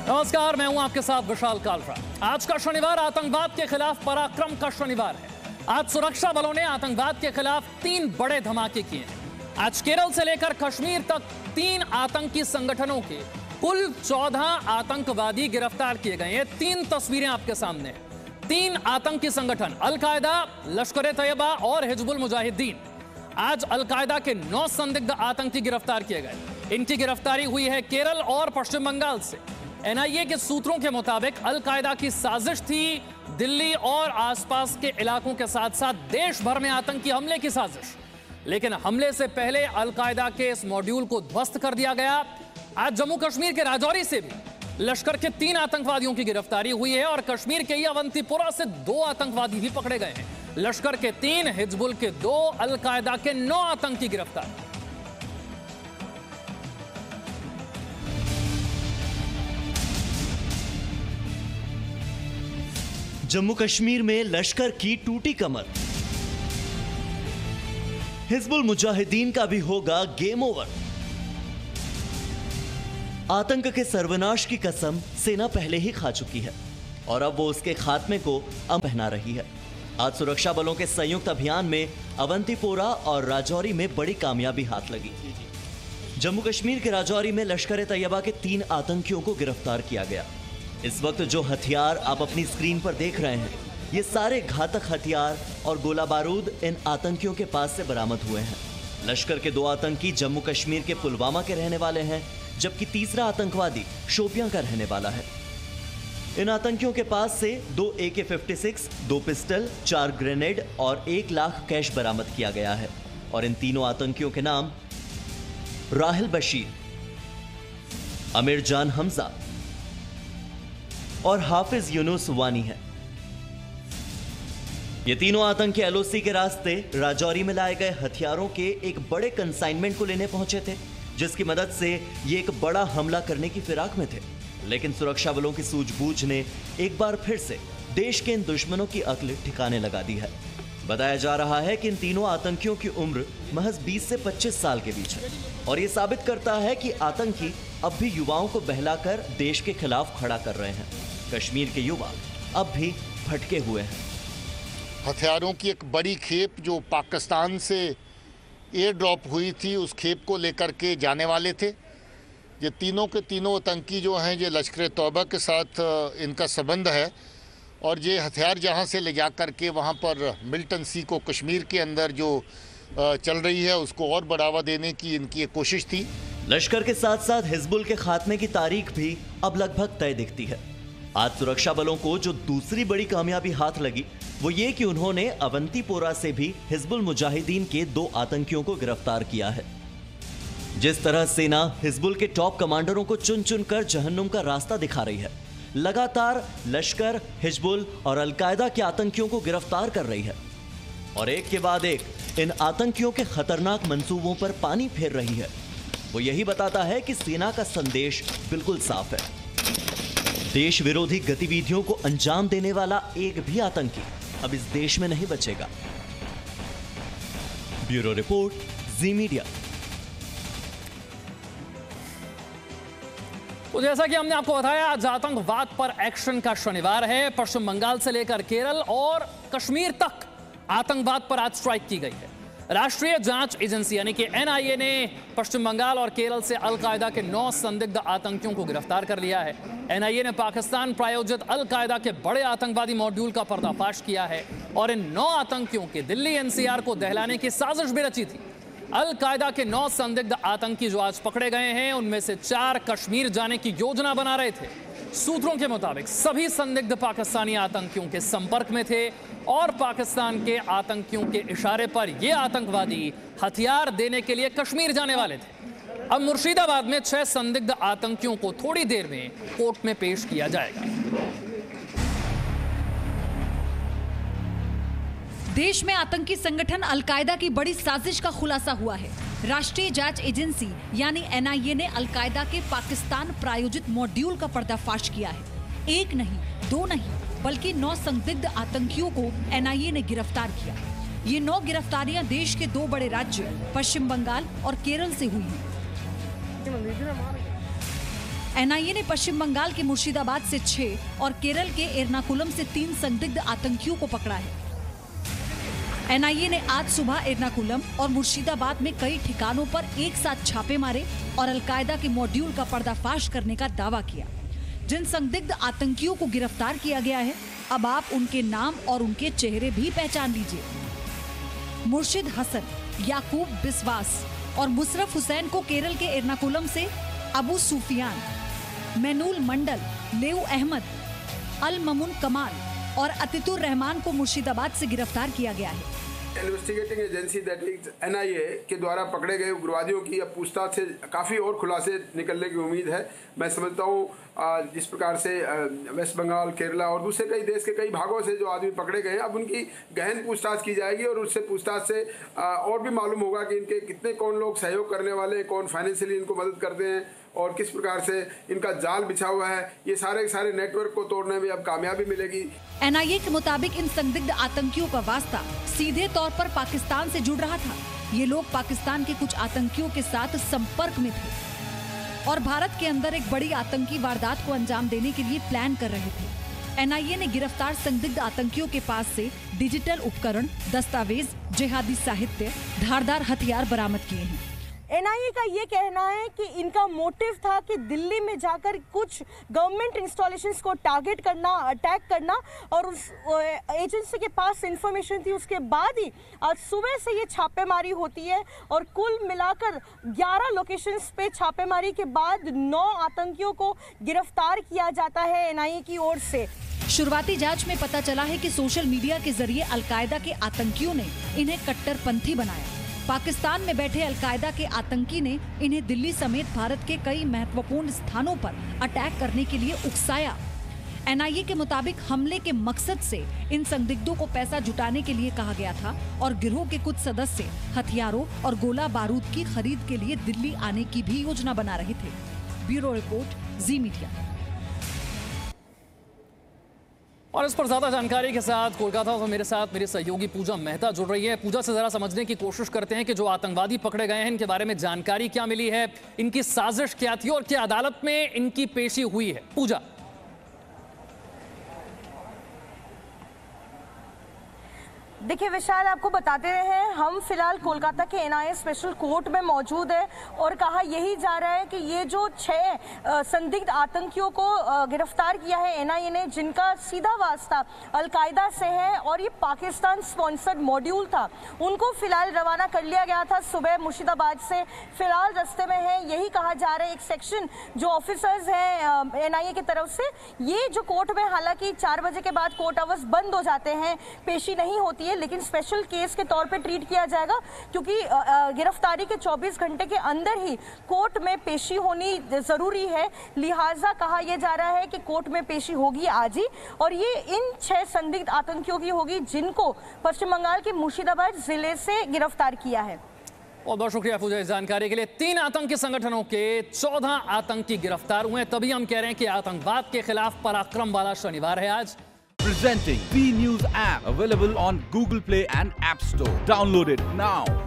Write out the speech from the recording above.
नमस्कार, मैं हूं आपके साथ विशाल कालरा। आज का शनिवार आतंकवाद के खिलाफ पराक्रम का शनिवार है। आज सुरक्षा बलों ने आतंकवाद के खिलाफ 3 बड़े धमाके किए हैं। आज केरल से लेकर कश्मीर तक 3 आतंकी संगठनों के कुल 14 आतंकवादी गिरफ्तार किए गए हैं। 3 तस्वीरें आपके सामने हैं। 3 आतंकी संगठन अल-कायदा, लश्कर-ए-तैयबा और हिजबुल मुजाहिदीन। आज अल-कायदा के 9 संदिग्ध आतंकी गिरफ्तार किए गए। इनकी गिरफ्तारी हुई है केरल और पश्चिम बंगाल से। एनआईए के सूत्रों के मुताबिक अल-कायदा की साजिश थी दिल्ली और आसपास के इलाकों के साथ साथ देश भर में आतंकी हमले की साजिश, लेकिन हमले से पहले अल-कायदा के इस मॉड्यूल को ध्वस्त कर दिया गया। आज जम्मू कश्मीर के राजौरी से भी लश्कर के 3 आतंकवादियों की गिरफ्तारी हुई है और कश्मीर के ही अवंतीपोरा से 2 आतंकवादी भी पकड़े गए हैं। लश्कर के 3, हिजबुल के 2, अल-कायदा के 9 आतंकी गिरफ्तार। जम्मू कश्मीर में लश्कर की टूटी कमर। हिजबुल मुजाहिदीन का भी होगा गेम ओवर। आतंक के सर्वनाश की कसम सेना पहले ही खा चुकी है और अब वो उसके खात्मे को पहना रही है। आज सुरक्षा बलों के संयुक्त अभियान में अवंतीपोरा और राजौरी में बड़ी कामयाबी हाथ लगी। जम्मू कश्मीर के राजौरी में लश्कर-ए-तैयबा के 3 आतंकियों को गिरफ्तार किया गया। इस वक्त जो हथियार आप अपनी स्क्रीन पर देख रहे हैं, ये सारे घातक हथियार और गोला बारूद इन आतंकियों के पास से बरामद हुए हैं। लश्कर के 2 आतंकी जम्मू कश्मीर के पुलवामा के रहने वाले हैं, जबकि तीसरा आतंकवादी शोपियां का रहने वाला है। इन आतंकियों के पास से 2 AK-56, 2 पिस्टल, 4 ग्रेनेड और 1 लाख कैश बरामद किया गया है। और इन तीनों आतंकियों के नाम राहिल बशीर, आमिर जान हमजा और हाफिज यूनुस वानी है। ये तीनों आतंकी LOC के रास्ते राजौरी में लाए गए हथियारों के एक बड़े कंसाइनमेंट को लेने पहुंचे थे, जिसकी मदद से ये एक बड़ा हमला करने की फिराक में थे। लेकिन सुरक्षा बलों की सूझबूझ ने एक बार फिर से देश के इन दुश्मनों की अक्ल ठिकाने लगा दी है। बताया जा रहा है कि इन तीनों आतंकियों की उम्र महज 20 से 25 साल के बीच है और ये साबित करता है कि आतंकी अब भी युवाओं को बहलाकर देश के खिलाफ खड़ा कर रहे हैं। कश्मीर के युवा अब भी भटके हुए हैं। हथियारों की एक बड़ी खेप जो पाकिस्तान से एयर ड्रॉप हुई थी, उस खेप को लेकर के जाने वाले थे। ये तीनों के तीनों आतंकी जो हैं, ये लश्कर-ए-तौबा के साथ इनका संबंध है और ये हथियार जहां से ले जा कर के वहां पर मिल्टन सी को कश्मीर के अंदर जो चल रही है उसको और बढ़ावा देने की इनकी एक कोशिश थी। लश्कर के साथ साथ हिजबुल के खात्मे की तारीख भी अब लगभग तय दिखती है। आज सुरक्षा बलों को जो दूसरी बड़ी कामयाबी हाथ लगी वो ये कि उन्होंने अवंतीपोरा से भी हिजबुल मुजाहिदीन के 2 आतंकियों को गिरफ्तार किया है। जिस तरह सेना हिजबुल के टॉप कमांडरों को चुन चुन कर जहन्नुम का रास्ता दिखा रही है, लगातार लश्कर, हिजबुल और अल-कायदा के आतंकियों को गिरफ्तार कर रही है और एक के बाद एक इन आतंकियों के खतरनाक मंसूबों पर पानी फेर रही है, वो यही बताता है कि सेना का संदेश बिल्कुल साफ है। देश विरोधी गतिविधियों को अंजाम देने वाला एक भी आतंकी अब इस देश में नहीं बचेगा। ब्यूरो रिपोर्ट, जी मीडिया। तो जैसा कि हमने आपको बताया, आज आतंकवाद पर एक्शन का शनिवार है। पश्चिम बंगाल से लेकर केरल और कश्मीर तक आतंकवाद पर आज स्ट्राइक की गई है। राष्ट्रीय जांच एजेंसी यानी कि एनआईए ने पश्चिम बंगाल और केरल से अल-कायदा के 9 संदिग्ध आतंकियों को गिरफ्तार कर लिया है। एनआईए ने पाकिस्तान प्रायोजित अल-कायदा के बड़े आतंकवादी मॉड्यूल का पर्दाफाश किया है और इन 9 आतंकियों के दिल्ली एनसीआर को दहलाने की साजिश भी रची थी। अल-कायदा के 9 संदिग्ध आतंकी जो आज पकड़े गए हैं, उनमें से 4 कश्मीर जाने की योजना बना रहे थे। सूत्रों के मुताबिक सभी संदिग्ध पाकिस्तानी आतंकियों के संपर्क में थे और पाकिस्तान के आतंकियों के इशारे पर ये आतंकवादी हथियार देने के लिए कश्मीर जाने वाले थे। अब मुर्शिदाबाद में 6 संदिग्ध आतंकियों को थोड़ी देर में कोर्ट में पेश किया जाएगा। देश में आतंकी संगठन अल-कायदा की बड़ी साजिश का खुलासा हुआ है। राष्ट्रीय जांच एजेंसी यानी एनआईए ने अल-कायदा के पाकिस्तान प्रायोजित मॉड्यूल का पर्दाफाश किया है। 1 नहीं, 2 नहीं, बल्कि 9 संदिग्ध आतंकियों को एनआईए ने गिरफ्तार किया। ये 9 गिरफ्तारियां देश के 2 बड़े राज्य पश्चिम बंगाल और केरल से हुई हैं। एनआईए ने पश्चिम बंगाल के मुर्शिदाबाद से 6 और केरल के एर्नाकुलम से 3 संदिग्ध आतंकियों को पकड़ा है। एनआईए ने आज सुबह एर्नाकुलम और मुर्शिदाबाद में कई ठिकानों पर एक साथ छापे मारे और अलकायदा के मॉड्यूल का पर्दाफाश करने का दावा किया। जिन संदिग्ध आतंकियों को गिरफ्तार किया गया है, अब आप उनके नाम और उनके चेहरे भी पहचान लीजिए। मुर्शिद हसन, याकूब बिस्वास और मुशरफ हुसैन को केरल के एर्नाकुलम से, अबू सुफियान, मैनूल मंडल, लेउ अहमद, अल ममुन कमाल और अतितुर रहमान को मुर्शिदाबाद से गिरफ्तार किया गया है। Investigating agency that is NIA के द्वारा पकड़े गए उग्रवादियों की अब पूछताछ से काफ़ी और खुलासे निकलने की उम्मीद है। मैं समझता हूँ जिस प्रकार से वेस्ट बंगाल, केरला और दूसरे कई देश के कई भागों से जो आदमी पकड़े गए हैं, अब उनकी गहन पूछताछ की जाएगी और उससे पूछताछ से और भी मालूम होगा कि इनके कितने कौन लोग सहयोग करने वाले, कौन फाइनेंशियली इनको मदद करते हैं और किस प्रकार से इनका जाल बिछा हुआ है। ये सारे नेटवर्क को तोड़ने में अब कामयाबी मिलेगी। एनआईए के मुताबिक इन संदिग्ध आतंकियों का वास्ता सीधे तौर पर पाकिस्तान से जुड़ रहा था। ये लोग पाकिस्तान के कुछ आतंकियों के साथ संपर्क में थे और भारत के अंदर एक बड़ी आतंकी वारदात को अंजाम देने के लिए प्लान कर रहे थे। एनआईए ने गिरफ्तार संदिग्ध आतंकियों के पास से डिजिटल उपकरण, दस्तावेज, जिहादी साहित्य, धारदार हथियार बरामद किए हैं। एनआईए का ये कहना है कि इनका मोटिव था कि दिल्ली में जाकर कुछ गवर्नमेंट इंस्टॉलेशंस को टारगेट करना, अटैक करना और उस एजेंसी के पास इंफॉर्मेशन थी। उसके बाद ही आज सुबह से ये छापेमारी होती है और कुल मिलाकर 11 लोकेशंस पे छापेमारी के बाद 9 आतंकियों को गिरफ्तार किया जाता है एनआईए की ओर से। शुरुआती जांच में पता चला है कि सोशल मीडिया के जरिए अलकायदा के आतंकियों ने इन्हें कट्टरपंथी बनाया। पाकिस्तान में बैठे अलकायदा के आतंकी ने इन्हें दिल्ली समेत भारत के कई महत्वपूर्ण स्थानों पर अटैक करने के लिए उकसाया। एनआईए के मुताबिक हमले के मकसद से इन संदिग्धों को पैसा जुटाने के लिए कहा गया था और गिरोह के कुछ सदस्य हथियारों और गोला बारूद की खरीद के लिए दिल्ली आने की भी योजना बना रहे थे। ब्यूरो रिपोर्ट, जी मीडिया। और इस पर ज्यादा जानकारी के साथ कोलकाता से मेरे साथ मेरी सहयोगी पूजा मेहता जुड़ रही है। पूजा से जरा समझने की कोशिश करते हैं कि जो आतंकवादी पकड़े गए हैं, इनके बारे में जानकारी क्या मिली है, इनकी साजिश क्या थी और क्या अदालत में इनकी पेशी हुई है। पूजा। देखिए विशाल, आपको बताते हैं हम फिलहाल कोलकाता के एनआईए स्पेशल कोर्ट में मौजूद है और कहा यही जा रहा है कि ये जो 6 संदिग्ध आतंकियों को गिरफ्तार किया है एनआईए ने, जिनका सीधा वास्ता अलकायदा से है और ये पाकिस्तान स्पॉन्सर्ड मॉड्यूल था, उनको फिलहाल रवाना कर लिया गया था सुबह मुर्शिदाबाद से। फिलहाल रास्ते में है, यही कहा जा रहा है। एक सेक्शन जो ऑफिसर्स हैं एनआईए की तरफ से, ये जो कोर्ट में, हालांकि 4 बजे के बाद कोर्ट आवर्स बंद हो जाते हैं, पेशी नहीं होती है, लेकिन स्पेशल केस के तौर पे ट्रीट किया जाएगा क्योंकि गिरफ्तारी के 24 घंटे के अंदर ही कोर्ट में पेशी होनी जरूरी है। लिहाजा कहा यह जा रहा है कि कोर्ट में पेशी होगी आज ही और ये इन 6 संदिग्ध आतंकियों की होगी जिनको पश्चिम बंगाल के मुर्शिदाबाद जिले से गिरफ्तार किया है। बहुत बहुत शुक्रिया पूजा इस जानकारी के लिए। 3 आतंकी संगठनों के 14 आतंकी गिरफ्तार हुए, तभी हम कह रहे हैं कि आतंकवाद के खिलाफ पराक्रम वाला शनिवार है आज। Presenting B News app, available on Google Play and App Store. Download it now.